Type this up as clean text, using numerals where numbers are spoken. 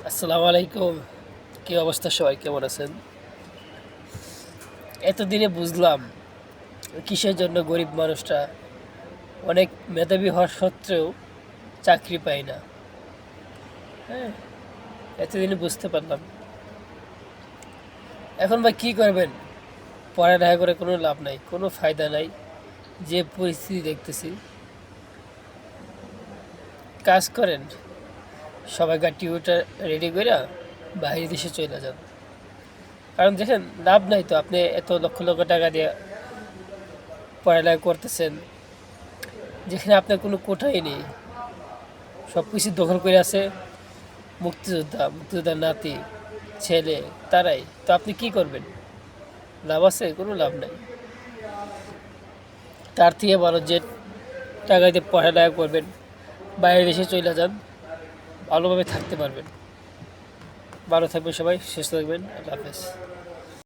আসসালামু আলাইকুম। কি অবস্থা, সবাই কেমন আছেন? এতদিনে বুঝলাম কিসের জন্য গরিব মানুষটা অনেক মেধাবী হওয়া সত্ত্বেও চাকরি পায় না। হ্যাঁ, এতদিনে বুঝতে পারলাম। এখন ভাই কী করবেন? পড়ালেখা করে কোনো লাভ নাই, কোনো ফায়দা নাই। যে পরিস্থিতি দেখতেছি, কাজ করেন, সবাই টিউটা রেডি করে বাইরে দেশে চলে যান। কারণ দেখেন, লাভ নাই তো। আপনি এত লক্ষ লক্ষ টাকা দিয়ে পড়ালেখা করতেছেন, যেখানে আপনার কোনো কোটাই নেই, সব কিছু দখল করে আছে মুক্তিযোদ্ধার নাতি, ছেলে, তারাই তো। আপনি কি করবেন? লাভ আছে? কোনো লাভ নাই। তার থেকে ভালো যে টাকা দিয়ে পড়ালেখা করবেন, বাইরে দেশে চলে যান, ভালোভাবে থাকতে পারবেন। ভালো থাকবেন সবাই, সুস্থ থাকবেন। আল্লাহ হাফেজ।